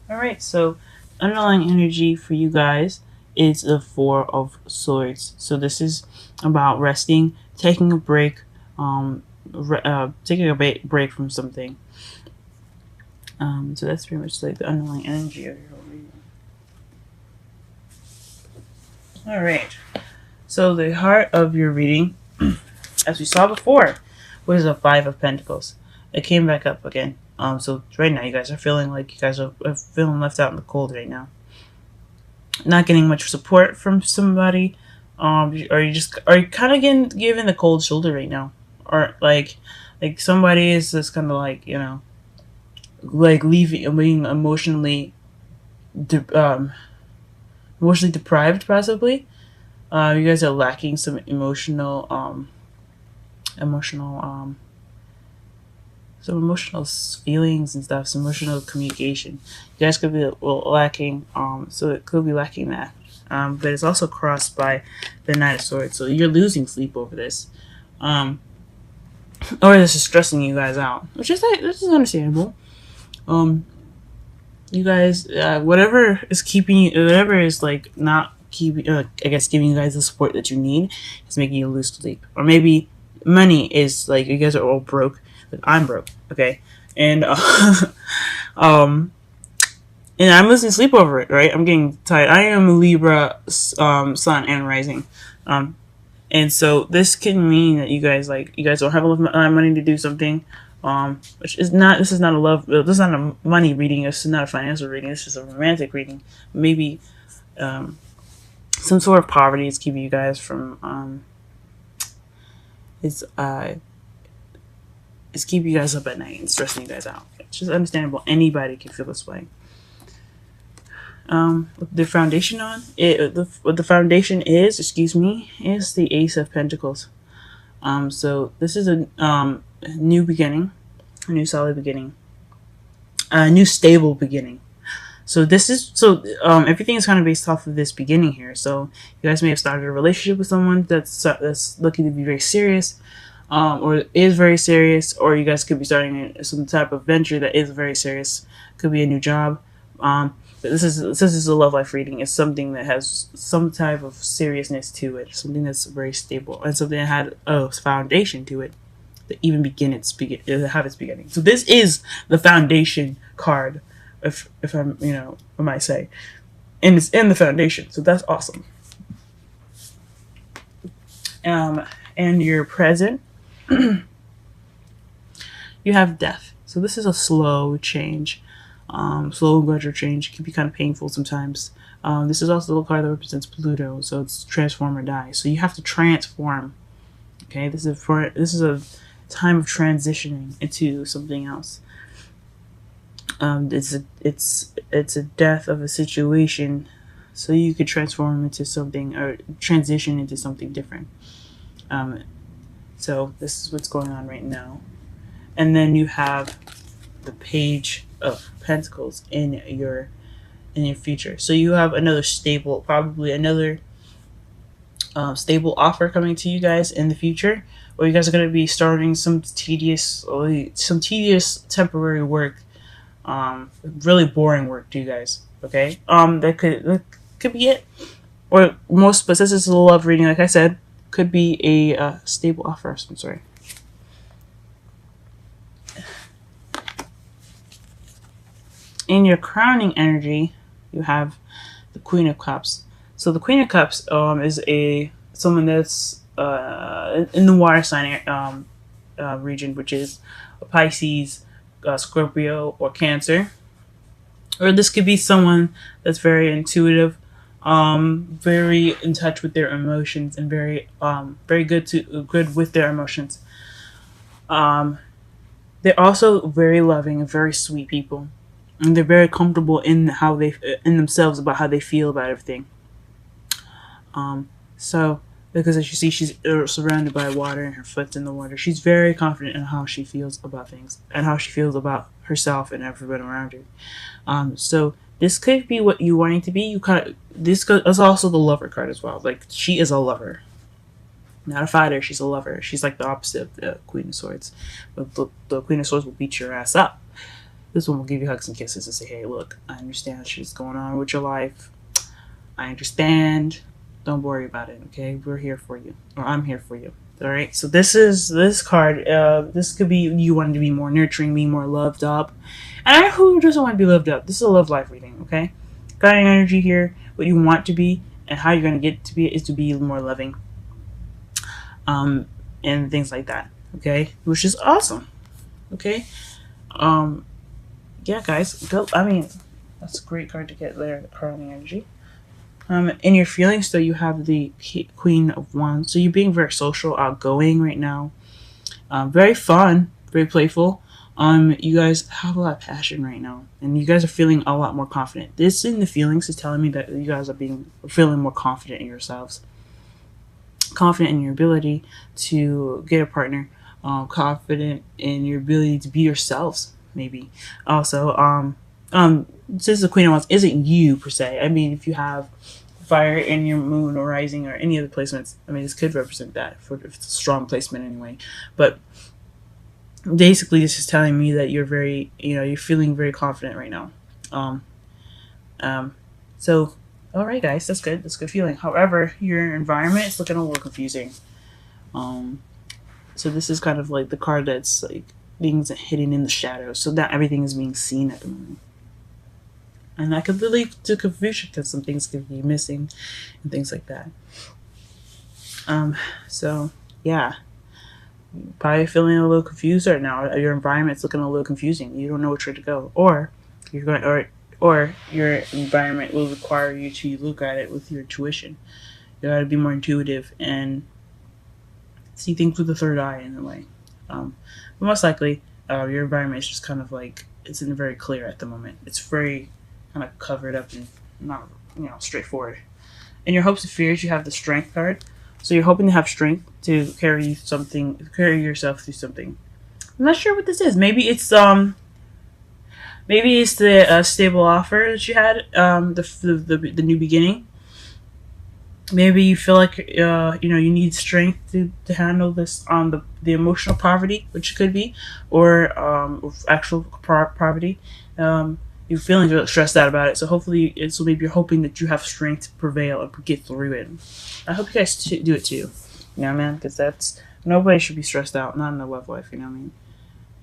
All right, so underlying energy for you guys is the Four of Swords. So this is about resting, taking a break, taking a break from something. So that's pretty much like the underlying energy of your whole reading. All right. So the heart of your reading, as we saw before, was a Five of Pentacles. It came back up again. So right now you guys are feeling like you guys are feeling left out in the cold right now. Not getting much support from somebody. Or you kind of getting given the cold shoulder right now, or like somebody is just kind of like like leaving, being emotionally deprived possibly. You guys are lacking some emotional some emotional feelings and stuff, some emotional communication. You guys could be lacking, so it could be lacking that. But it's also crossed by the Knight of Swords, so you're losing sleep over this, or this is stressing you guys out, which is like, this is understandable. You guys, whatever is keeping you, whatever is like not keeping, I guess giving you guys the support that you need, is making you lose sleep, or maybe money is like you guys are all broke. Like I'm broke, okay, and um, and I'm losing sleep over it. Right, I'm getting tired. I am a Libra, sun and rising, and so this can mean that you guys don't have enough money to do something. Which is not. This is not a love. This is not a money reading. This is not a financial reading. This is a romantic reading. Maybe some sort of poverty is keeping you guys from. It's keeping you guys up at night and stressing you guys out. It's just understandable. Anybody can feel this way. The foundation on it. What the foundation is, is the Ace of Pentacles. So this is a new beginning, a new solid beginning, a new stable beginning. So everything is kind of based off of this beginning here. So you guys may have started a relationship with someone that's looking to be very serious, or is very serious, or you guys could be starting some type of venture that is very serious. Could be a new job. But this is a love life reading. It's something that has some type of seriousness to it, something that's very stable, and something that had a foundation to it that even have its beginning. So this is the foundation card, if I might say, and it's in the foundation. So that's awesome. And your present, you have death. So this is a slow change. Slow and gradual change. It can be kind of painful sometimes. This is also the card that represents Pluto, so it's transform or die. So you have to transform. Okay, this is a time of transitioning into something else. It's a death of a situation, so you could transform into something or transition into something different. So this is what's going on right now, and then you have the Page of Pentacles in your future. So you have another stable, probably another stable offer coming to you guys in the future, or you guys are going to be starting some tedious temporary work, really boring work to you guys. Okay, that could be it, or most. But since this is a love reading, like I said, could be a stable offer of some sort. In your crowning energy, you have the Queen of Cups. So the Queen of Cups is someone that's in the water sign region, which is a Pisces, Scorpio, or Cancer. Or this could be someone that's very intuitive, very in touch with their emotions, and very good with their emotions. They're also very loving and very sweet people, and they're very comfortable in themselves about how they feel about everything. So because as you see, she's surrounded by water and her foot's in the water. She's very confident in how she feels about things and how she feels about herself and everyone around her. So this could be what you wanting to be. This is also the lover card as well. Like, she is a lover, not a fighter. She's a lover. She's like the opposite of the Queen of Swords. But the Queen of Swords will beat your ass up. This one will give you hugs and kisses and say, hey, look, I understand shit's going on with your life. I understand. Don't worry about it, okay? We're here for you. Or I'm here for you. Alright? So this card, this could be you wanting to be more nurturing, be more loved up. And who doesn't want to be loved up? This is a love life reading, okay? Guiding energy here, what you want to be, and how you're going to get to be is to be more loving. And things like that, okay? Which is awesome, okay? Yeah, guys, go. I mean, that's a great card to get there, the curling energy. In your feelings, though, you have the Queen of Wands. So you're being very social, outgoing right now. Very fun, very playful. You guys have a lot of passion right now, and you guys are feeling a lot more confident. This in the feelings is telling me that you guys are feeling more confident in yourselves, confident in your ability to get a partner, confident in your ability to be yourselves. Maybe also, since the Queen of Wands isn't you per se. I mean, if you have fire in your moon or rising or any other placements, I mean, this could represent that if it's a strong placement anyway. But basically, this is telling me that you're you're feeling very confident right now. So, all right, guys, that's good. That's a good feeling. However, your environment is looking a little confusing. So this is kind of like the card that's like things hidden in the shadows, so that everything is being seen at the moment. And that could lead to confusion because some things could be missing and things like that. So yeah, probably feeling a little confused right now. Your environment's looking a little confusing. You don't know which way to go, or or your environment will require you to look at it with your intuition. You got to be more intuitive and see things with the third eye in a way. But most likely, your environment is just kind of like it's in very clear at the moment. It's very kind of covered up and not straightforward. In your hopes and fears, you have the Strength card. So you're hoping to have strength to carry yourself through something. I'm not sure what this is. Maybe it's the stable offer that you had, the new beginning. Maybe you feel like you need strength to handle this the emotional poverty, which it could be, or actual poverty. You're feeling really stressed out about it, so hopefully, maybe you're hoping that you have strength to prevail and get through it. I hope you guys do it too. You know what I mean? Because nobody should be stressed out, not in their love life. You know what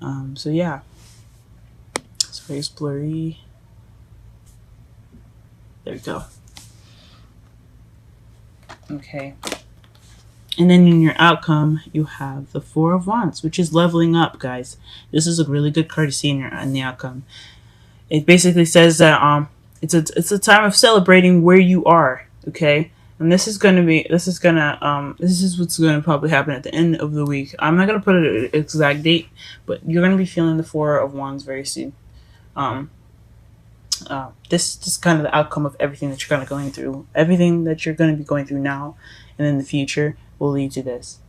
I mean? So yeah, it's very blurry. There we go. Okay. And then in your outcome, you have the Four of Wands, which is leveling up, guys. This is a really good card to see in the outcome. It basically says that it's a time of celebrating where you are, okay? And this is what's gonna probably happen at the end of the week. I'm not gonna put an exact date, but you're gonna be feeling the Four of Wands very soon. This is kind of the outcome of everything that you're kind of going through. Everything that you're going to be going through now and in the future will lead to this.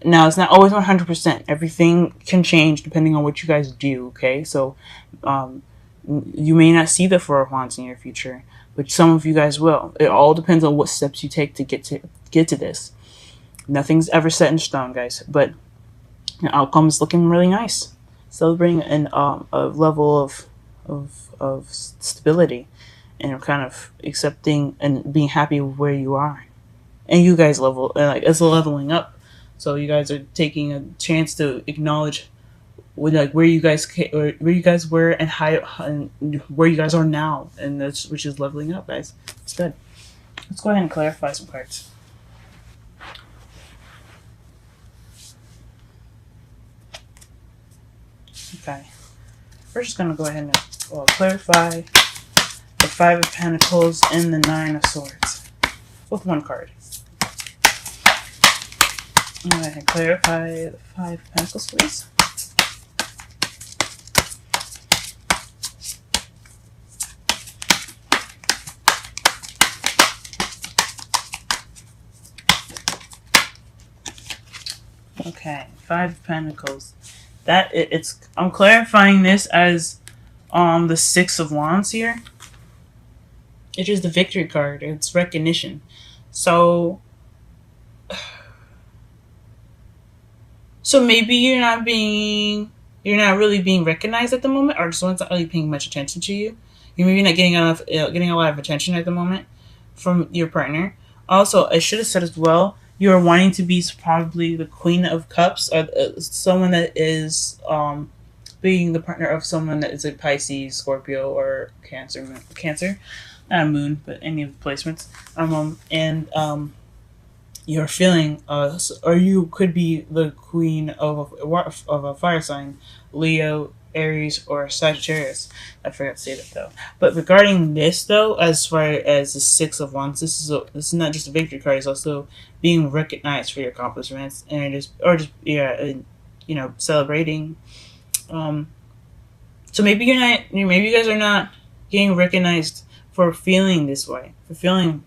Now, it's not always 100%. Everything can change depending on what you guys do, okay? So, you may not see the Four of Wands in your future, but some of you guys will. It all depends on what steps you take to get to this. Nothing's ever set in stone, guys, but your outcome is looking really nice. Celebrating a level of stability and kind of accepting and being happy with where you are. And you guys it's leveling up. So you guys are taking a chance to acknowledge where you guys were and where you guys are now, and which is leveling up, guys. It's good. Let's go ahead and clarify some cards. Okay. We're just gonna go ahead and clarify the Five of Pentacles and the Nine of Swords with one card. I'm going to clarify the Five of Pentacles, please. Okay, Five of Pentacles. I'm clarifying this as the Six of Wands here. It is the Victory card. It's recognition. So maybe you're not being you're not really being recognized at the moment, or someone's not really paying much attention to you. You're maybe not getting a lot of attention at the moment from your partner. Also, I should have said as well, you are wanting to be probably the Queen of Cups, or someone that is being the partner of someone that is a Pisces, Scorpio, or Cancer, not a moon, but any of the placements. And you're feeling, or you could be the queen of a fire sign, Leo, Aries, or Sagittarius. I forgot to say that though. But regarding this though, as far as the Six of Wands, this is not just a victory card. It's also being recognized for your accomplishments, and celebrating. So maybe maybe you guys are not getting recognized for feeling this way, for feeling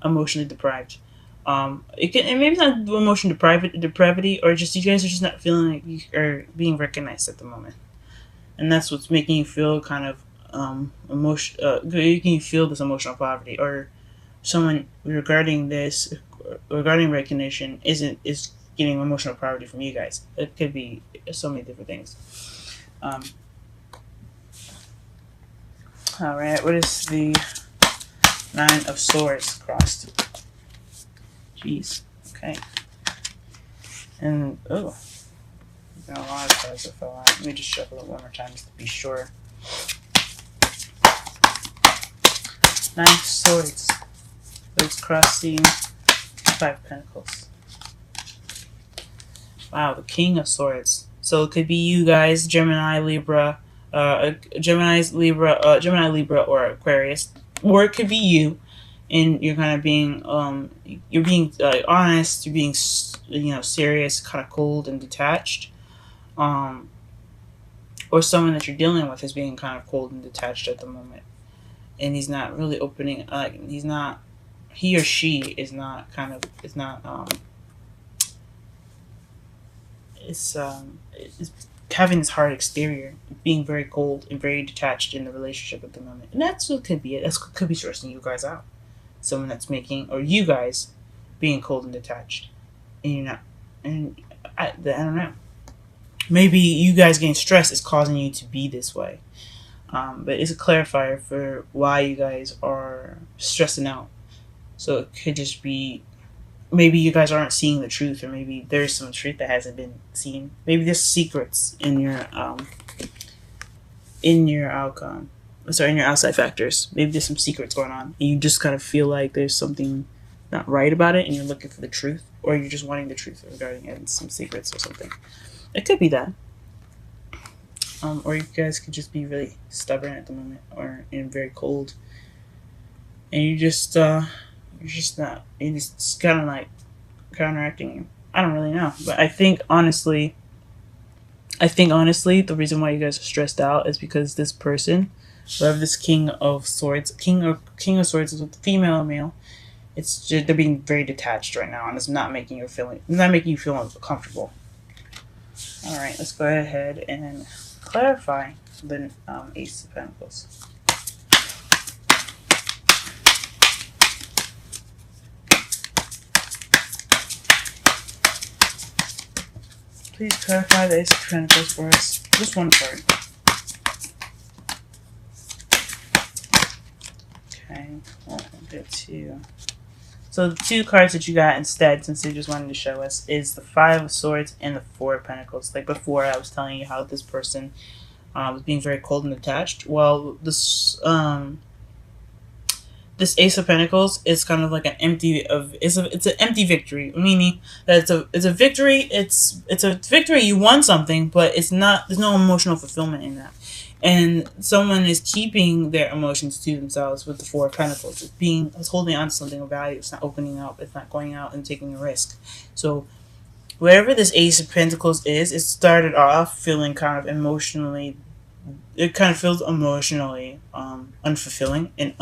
emotionally deprived. It maybe not emotion depravity, or just you guys are just not feeling like you are being recognized at the moment, and that's what's making you feel kind of making you feel this emotional poverty, or someone regarding recognition is getting emotional poverty from you guys. It could be so many different things. All right, what is the Nine of Swords crossed? Jeez. Okay. And there's been a lot of cards that fell out. Let me just shuffle it one more time just to be sure. Nine of Swords. It's crossing Five of Pentacles. Wow, the King of Swords. So it could be you guys, Gemini, Libra, or Aquarius, or it could be you, and you're kind of being honest, you're being serious, kind of cold and detached, or someone that you're dealing with is being kind of cold and detached at the moment, and he's not really opening. He or she is not it's having this hard exterior, being very cold and very detached in the relationship at the moment. And that's what could be it. That could be stressing you guys out. Someone that's or you guys being cold and detached. And you're not. And I don't know. Maybe you guys getting stressed is causing you to be this way. But it's a clarifier for why you guys are stressing out. So it could just be, maybe you guys aren't seeing the truth, or maybe there's some truth that hasn't been seen. Maybe there's secrets in your outcome. Sorry, in your outside factors. Maybe there's some secrets going on, and you just kind of feel like there's something not right about it, and you're looking for the truth, or you're just wanting the truth regarding it and some secrets or something. It could be that. Or you guys could just be really stubborn at the moment, and very cold, and you're just kind of like counteracting you. I don't really know, but I think honestly, the reason why you guys are stressed out is because this person, whoever this King of Swords is with the female or male, it's just, they're being very detached right now, and it's not making you feel comfortable. All right, let's go ahead and clarify the Ace of Pentacles. Please clarify the Ace of Pentacles for us. Just one card. Okay, we'll get two. So the two cards that you got instead, since they just wanted to show us, is the Five of Swords and the Four of Pentacles. Like before, I was telling you how this person was being very cold and detached. Well, this Ace of Pentacles is kind of like it's an empty victory, meaning that it's a victory. It's a victory. You won something, but there's no emotional fulfillment in that. And someone is keeping their emotions to themselves with the Four of Pentacles. It's holding on to something of value. It's not opening up. It's not going out and taking a risk. So wherever this Ace of Pentacles is, it started off feeling kind of emotionally. It kind of feels emotionally unfulfilling and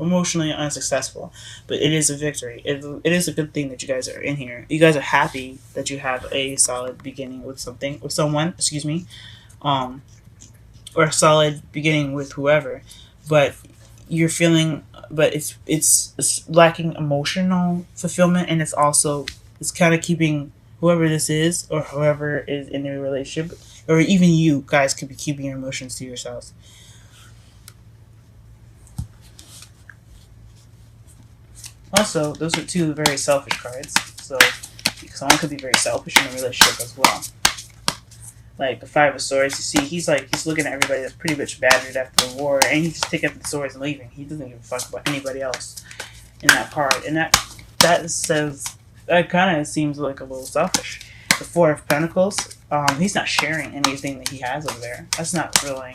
emotionally unsuccessful. But it is a victory. It is a good thing that you guys are in here. You guys are happy that you have a solid beginning with someone. Excuse me. Or a solid beginning with whoever, but you're feeling, but it's lacking emotional fulfillment, and it's kind of keeping whoever this is, or whoever is in a relationship, or even you guys could be keeping your emotions to yourselves. Also, those are two very selfish cards, so someone could be very selfish in a relationship as well. Like the Five of Swords, you see, he's looking at everybody that's pretty much battered after the war, and he's just taking up the swords and leaving. He doesn't give a fuck about anybody else in that card, and that says, that kind of seems like a little selfish. The Four of Pentacles, he's not sharing anything that he has over there. He's not really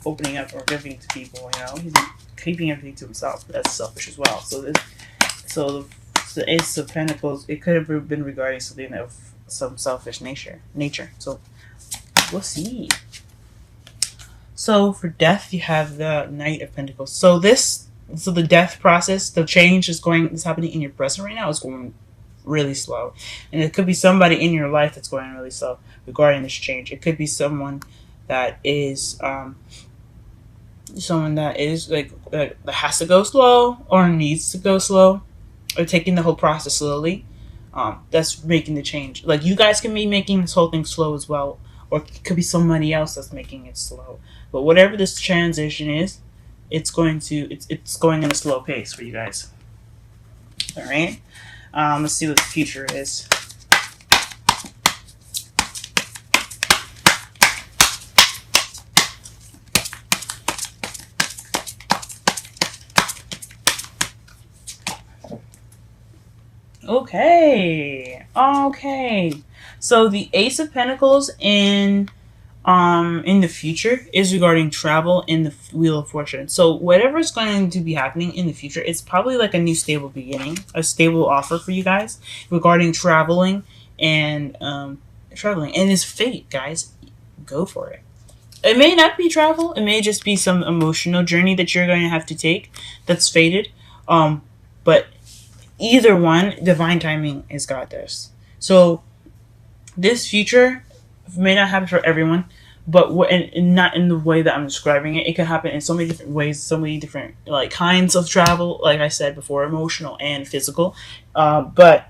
opening up or giving to people. He's keeping everything to himself. That's selfish as well. So the Ace of Pentacles, it could have been regarding something of some selfish nature. So we'll see. So for Death, you have the Knight of Pentacles. So the death process, the change is happening in your present right now, is going really slow, and it could be somebody in your life that's going really slow regarding this change. It could be someone that is that has to go slow, or needs to go slow, or taking the whole process slowly. That's making the change. Like, you guys can be making this whole thing slow as well, or it could be somebody else that's making it slow. But whatever this transition is, it's going in a slow pace for you guys. All right. Let's see what the future is. Okay. So the Ace of Pentacles in the future is regarding travel in the Wheel of Fortune. So whatever is going to be happening in the future, it's probably like a new stable beginning, a stable offer for you guys regarding traveling and it's fate, guys. Go for it. It may not be travel. It may just be some emotional journey that you're going to have to take that's fated. But either one, divine timing has got this. So this future may not happen for everyone, but not in the way that I'm describing it. It could happen in so many different ways, so many different kinds of travel. Like I said before, emotional and physical. But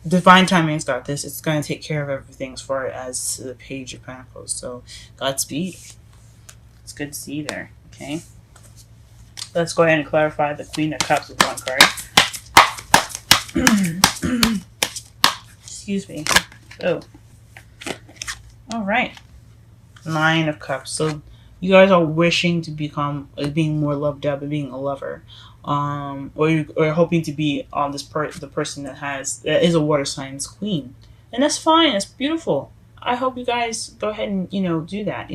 divine timing's got this. It's going to take care of everything as far as the Page of Pentacles. So Godspeed. It's good to see you there. Okay. Let's go ahead and clarify the Queen of Cups with one card. Excuse me. Oh. All right. Nine of Cups. So you guys are wishing to become being more loved up and being a lover, or hoping to be on the person that is a water sign's queen, and that's fine. That's beautiful. I hope you guys go ahead and do that.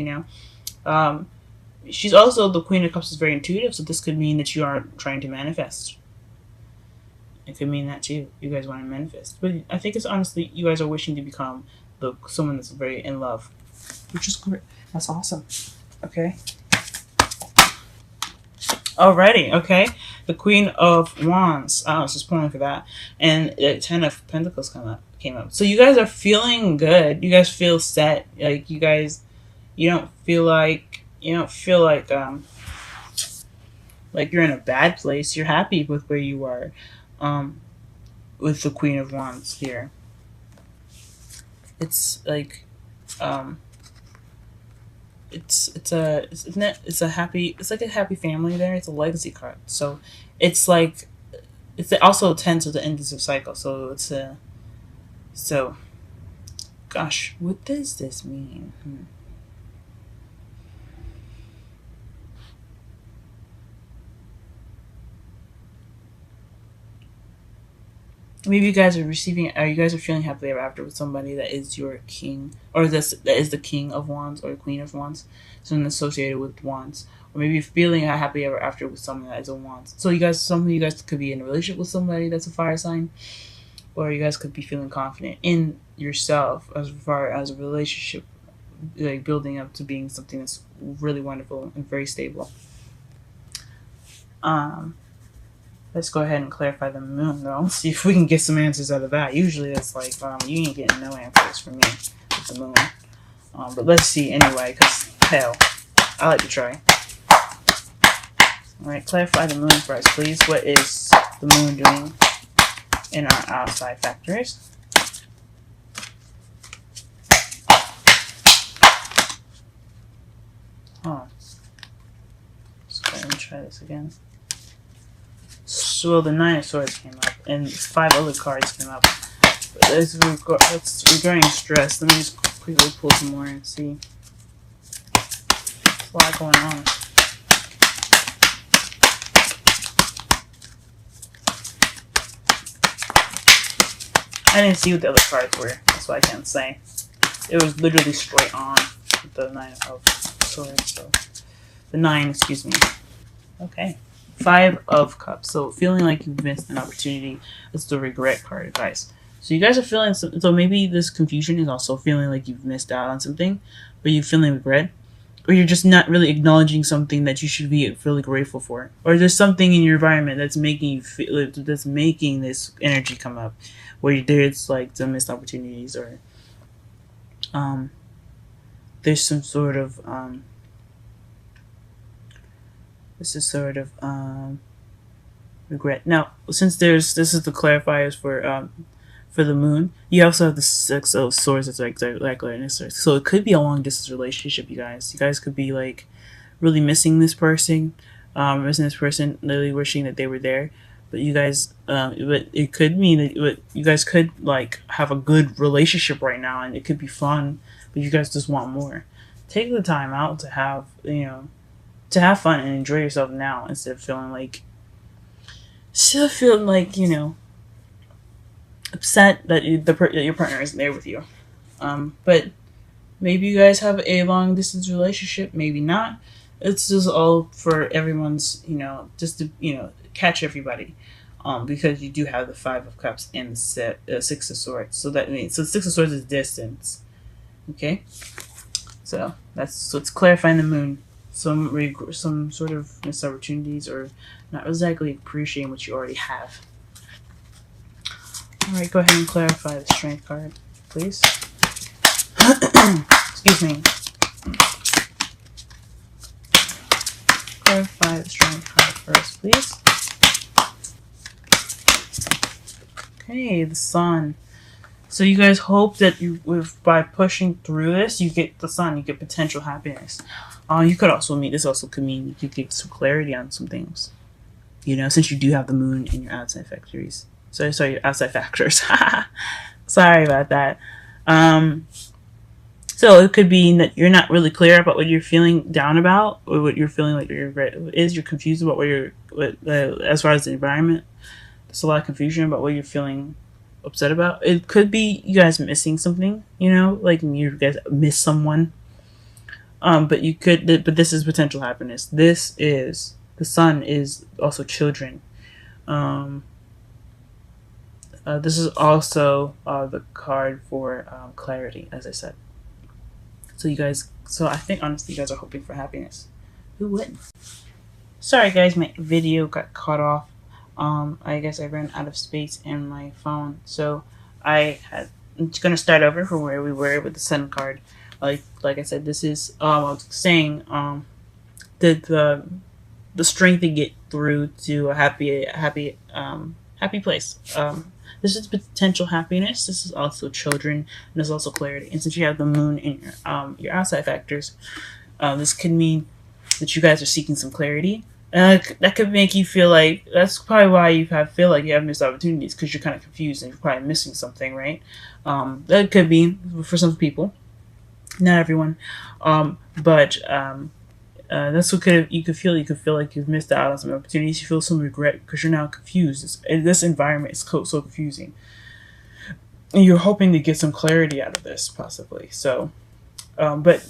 She's also, the Queen of Cups is very intuitive, so this could mean that you are trying to manifest. It could mean that too. You guys want to manifest, but I think it's honestly you guys are wishing to become someone that's very in love, which is great. That's awesome. Okay. Alrighty. Okay. The Queen of Wands. I was just pulling for that, and the Ten of Pentacles came up. So you guys are feeling good. You guys feel set. Like you don't feel like you're in a bad place. You're happy with where you are. With the Queen of Wands here. It's like it's a happy family there. It's a legacy card. So it's also tends to the end of the cycle. So gosh, what does this mean? Maybe you guys are feeling happily ever after with somebody that is your king, or that is the King of Wands or Queen of Wands, something associated with Wands. Or maybe you're feeling happily ever after with someone that is a Wands. So some of you guys could be in a relationship with somebody that's a fire sign, or you guys could be feeling confident in yourself as far as a relationship, like building up to being something that's really wonderful and very stable. Let's go ahead and clarify the moon, though. See if we can get some answers out of that. Usually it's like, you ain't getting no answers from me with the moon. But let's see anyway, because, hell, I like to try. Alright, clarify the moon for us, please. What is the moon doing in our outside factors. Huh. Let's go ahead and try this again. So the 9 of Swords came up, and 5 other cards came up. That's regarding stress. Let me just quickly pull some more and see. There's a lot going on. I didn't see what the other cards were. That's why I can't say. It was literally straight on with the 9 of Swords. So the 9, excuse me. Okay. 5 of Cups. So feeling like you've missed an opportunity. It's the regret card, guys. So you guys are feeling so maybe this confusion is also feeling like you've missed out on something, but you're feeling regret, or you're just not really acknowledging something that you should be really grateful for, or there's something in your environment that's making you feel, that's making this energy come up, where there's like some missed opportunities, or there's some sort of this is sort of regret. Now, since this is the clarifiers for the moon, you also have the 6 of Swords that's like so it could be a long distance relationship. You guys could be like really missing this person, literally wishing that they were there, but you guys but it could mean that you guys could like have a good relationship right now, and it could be fun, but you guys just want more. Take the time out to have to have fun and enjoy yourself now, instead of feeling like upset that your partner isn't there with you. But maybe you guys have a long distance relationship, maybe not. It's just all for everyone's, just to, catch everybody. Because you do have the 5 of Cups and the 6 of Swords. So that means, so 6 of Swords is distance. Okay? So it's clarifying the moon. Some sort of missed opportunities, or not exactly appreciating what you already have. Alright, go ahead and clarify the Strength card, please. Excuse me. Clarify the Strength card first, please. Okay, the Sun. So you guys hope that by pushing through this, you get the Sun, you get potential happiness. You could also could mean you could get some clarity on some things. Since you do have the moon in your outside factories. Sorry, your outside factors. Sorry about that. So it could be that you're not really clear about what you're feeling down about, or what you're feeling like your regret is. You're confused about as far as the environment. There's a lot of confusion about what you're feeling upset about. It could be you guys missing something, like you guys miss someone. But this is potential happiness. The Sun is also children. This is also the card for clarity, as I said. So I think honestly you guys are hoping for happiness. Who wouldn't? Sorry guys, my video got cut off. I guess I ran out of space in my phone, so I'm gonna start over from where we were with the Sun card. Like I said, this is I was saying the strength to get through to a happy place. This is potential happiness. This is also children, and there's also clarity. And since you have the moon in your outside factors, this could mean that you guys are seeking some clarity. And that could make you feel like that's probably why you feel like you have missed opportunities, because you're kind of confused and you're probably missing something, right? That could be for some people, not everyone, but that's what you could feel. You could feel like you've missed out on some opportunities. You feel some regret because you're now confused. This environment is so confusing, and you're hoping to get some clarity out of this, possibly. So, but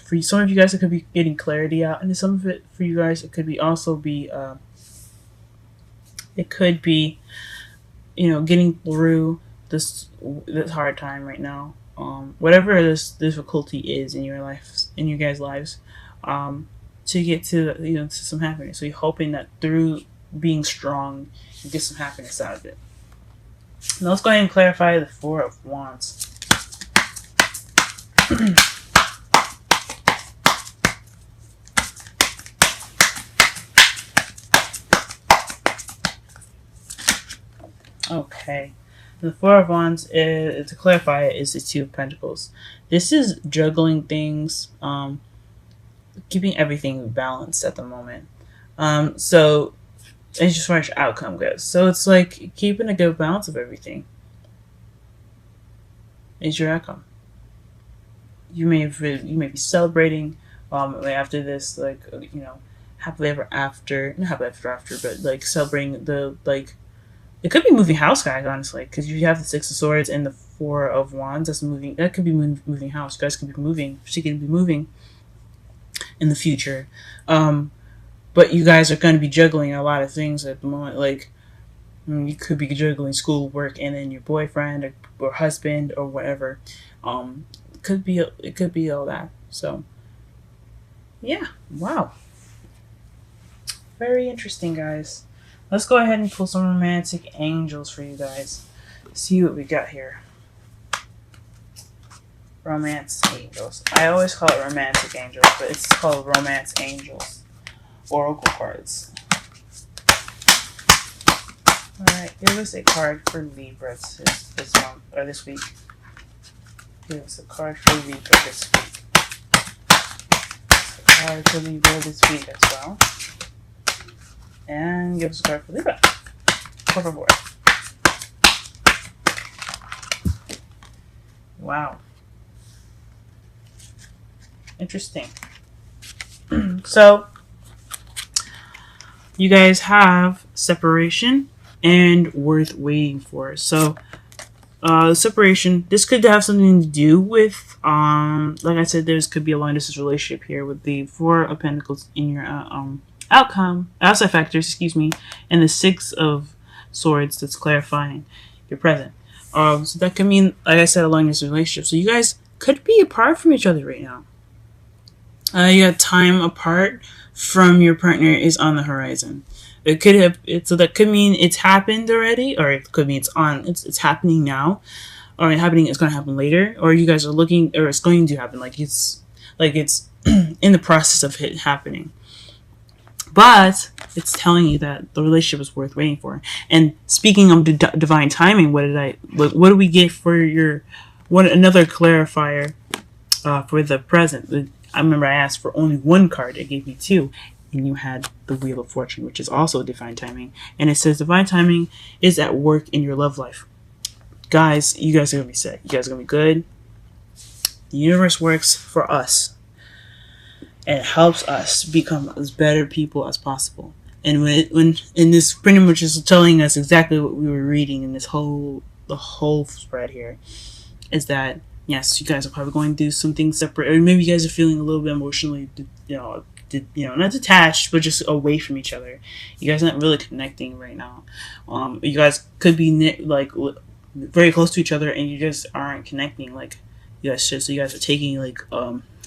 for some of you guys, it could be getting clarity out, and some of it for you guys, it could be getting through this hard time right now. Whatever this difficulty is in your life, in your guys' lives, to get to to some happiness. So you're hoping that through being strong, you get some happiness out of it. Now let's go ahead and clarify the 4 of Wands. Okay. Okay. And the Four of Wands, to clarify, is the Two of Pentacles. This is juggling things, keeping everything balanced at the moment. So it's just far as outcome goes. So it's like keeping a good balance of everything is your outcome. You may be celebrating after this, like, happily ever after, not happily ever after, but like celebrating the, like, it could be moving house, guys, honestly, because you have the Six of Swords and the Four of Wands. That could be moving house. You guys could be moving. She could be moving in the future. But you guys are going to be juggling a lot of things at the moment. Like, you could be juggling school, work, and then your boyfriend or husband or whatever. It could be all that. So, yeah, wow, very interesting, guys. Let's go ahead and pull some romantic angels for you guys. See what we got here. Romance angels. I always call it romantic angels, but it's called romance angels. Oracle cards. Alright, give us a card for Libra this month, or this week. Give us a card for Libra this week. A card for Libra this week as well. And give us a card for Libra. Por favor. Wow. Interesting. So, you guys have separation and worth waiting for. So, separation, this could have something to do with, like I said, could be a long distance relationship here with the Four of Pentacles in your outside factors, excuse me, and the Six of Swords that's clarifying your present. So that could mean, like I said, a long distance relationship. So you guys could be apart from each other right now. You got time apart from your partner is on the horizon. It could have so that could mean it's happened already, or it could mean it's happening now, or it's going to happen later, or you guys are looking, or it's going to happen, like it's in the process of it happening. But it's telling you that the relationship is worth waiting for. And speaking of divine timing, what do we get for another clarifier for the present? I remember I asked for only one card. It gave me two. And you had the Wheel of Fortune, which is also divine timing. And it says divine timing is at work in your love life. Guys, you guys are going to be set. You guys are going to be good. The universe works for us. And it helps us become as better people as possible. And when this pretty much is telling us exactly what we were reading in the whole spread here, is that yes, you guys are probably going through something separate, or maybe you guys are feeling a little bit emotionally, not detached, but just away from each other. You guys aren't really connecting right now. You guys could be very close to each other, and you just aren't connecting like you guys should. So you guys are taking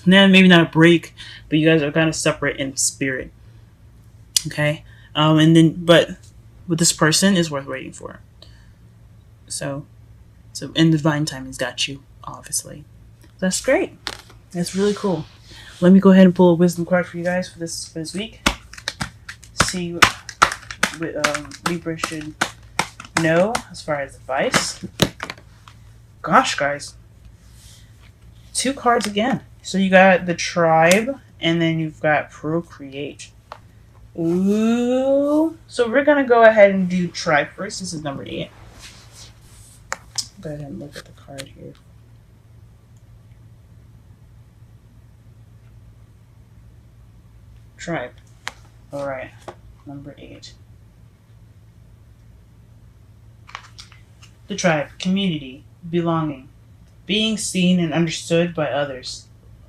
maybe not a break, but you guys are kind of separate in spirit. Okay, but with this person is worth waiting for. So and divine timing's got you, obviously. That's great. That's really cool. Let me go ahead and pull a wisdom card for you guys for this week. See what Libra should know as far as advice. Gosh, guys. 2 cards again. So you got the Tribe, and then you've got Procreate. Ooh. So we're going to go ahead and do Tribe first. This is number 8. Go ahead and look at the card here. Tribe. Alright. Number 8. The Tribe. Community. Belonging. Being seen and understood by others.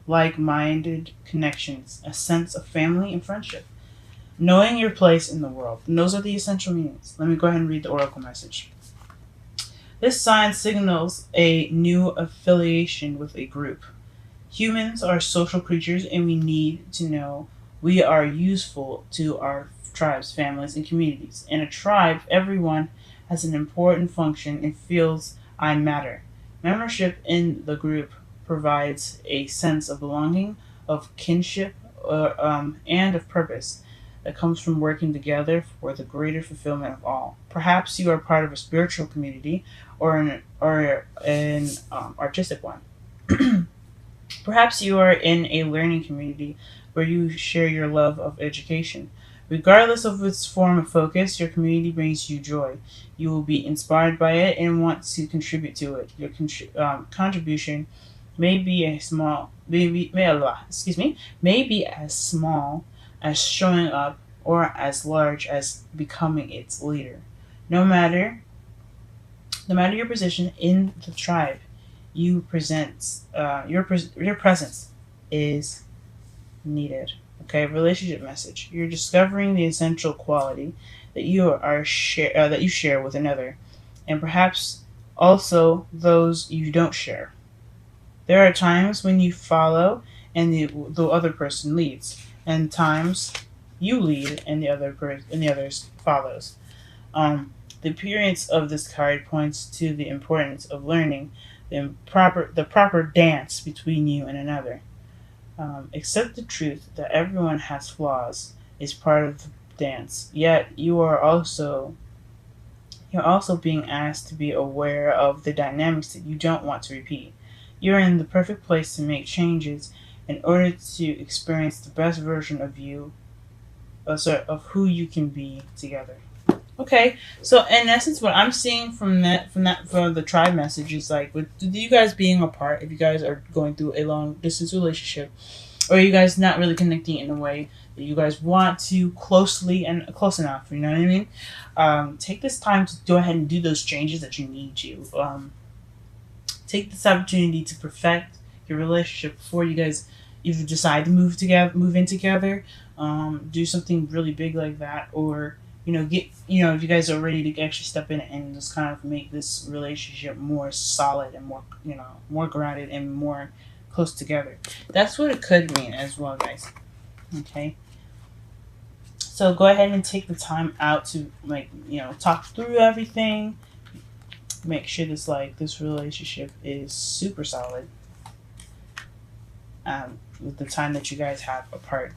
Like-minded connections. A sense of family and friendship. Knowing your place in the world. And those are the essential meanings. Let me go ahead and read the oracle message. This sign signals a new affiliation with a group. Humans are social creatures, and we need to know we are useful to our tribes, families, and communities. In a tribe, everyone has an important function and feels I matter. Membership in the group provides a sense of belonging, of kinship, and of purpose. that comes from working together for the greater fulfillment of all. Perhaps you are part of a spiritual community or an artistic one. Perhaps you are in a learning community where you share your love of education. Regardless of its form of focus, your community brings you joy. You will be inspired by it and want to contribute to it. Your contribution may be a small, may be as small as showing up or as large as becoming its leader. No matter, no matter your position in the tribe, your presence is needed. Okay, relationship message. You're discovering the essential quality that that you share with another, and perhaps also those you don't share. There are times when you follow and the other person leads, and times you lead and the others follows. The appearance of this card points to the importance of learning the proper dance between you and another. Accept the truth that everyone has flaws is part of the dance. Yet you're also being asked to be aware of the dynamics that you don't want to repeat. You're in the perfect place to make changes in order to experience the best version of of who you can be together. Okay, so in essence, what I'm seeing from the tribe message is like with you guys being apart, if you guys are going through a long distance relationship, or you guys not really connecting in a way that you guys want to closely and close enough, you know what I mean? Take this time to go ahead and do those changes that you need to. Take this opportunity to perfect your relationship before you guys either decide to move in together, do something really big like that, or if you guys are ready to actually step in and just kind of make this relationship more solid and more grounded and more close together. That's what it could mean as well, guys. Okay. So go ahead and take the time out to talk through everything. Make sure this relationship is super solid. With the time that you guys have apart.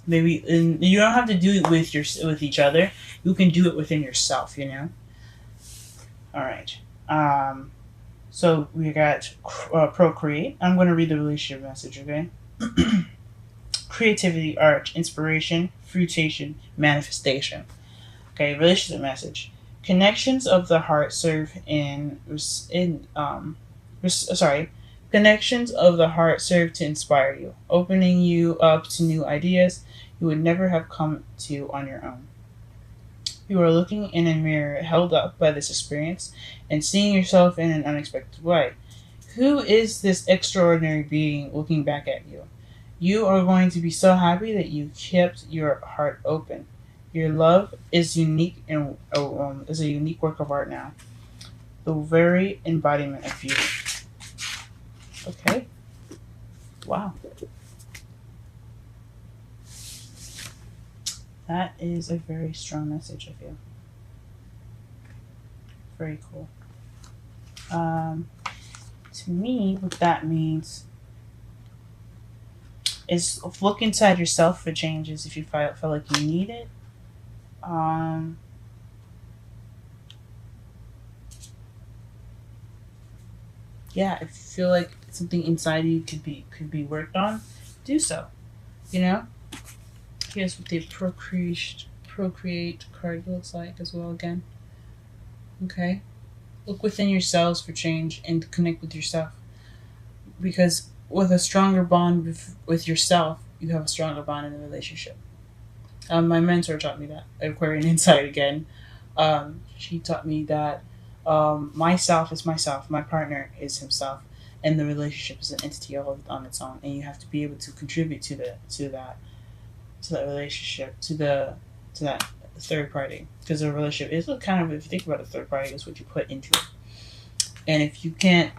Maybe and you don't have to do it with each other. You can do it within yourself. All right. So we got procreate. I'm going to read the relationship message. Okay. Creativity, art, inspiration, fruitation, manifestation. Okay. Relationship message. Connections of the heart Connections of the heart serve to inspire you, opening you up to new ideas you would never have come to on your own. You are looking in a mirror held up by this experience and seeing yourself in an unexpected way. Who is this extraordinary being looking back at you? You are going to be so happy that you kept your heart open. Your love is unique and is a unique work of art now. The very embodiment of beauty. Okay. Wow. That is a very strong message, I feel. Very cool. To me, what that means is look inside yourself for changes if you feel like you need it. Yeah, if you feel like something inside you could be worked on, do so. Here's what the procreate card looks like as well again. Okay. Look within yourselves for change and connect with yourself. Because with a stronger bond with yourself, you have a stronger bond in the relationship. My mentor taught me that. Aquarian Insight again. She taught me that myself is myself, my partner is himself, and the relationship is an entity all on its own. And you have to be able to contribute to that relationship, to that third party, because a relationship is kind of, if you think about a third party, is what you put into it. And if you can't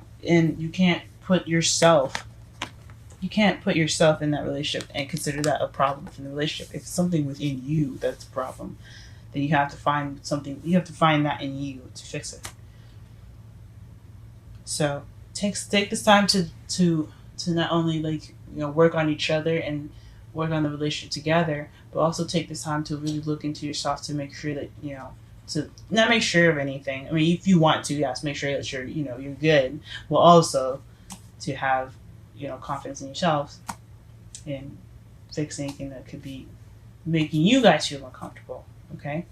put yourself in that relationship and consider that a problem in the relationship. If it's something within you that's a problem, then you have to find that in you to fix it. So take this time to not only work on each other and work on the relationship together, but also take this time to really look into yourself to make sure that, to not make sure of anything. I mean, if you want to, yes, make sure that you're good, but also to have, confidence in yourself and fix anything that could be making you guys feel uncomfortable. Okay.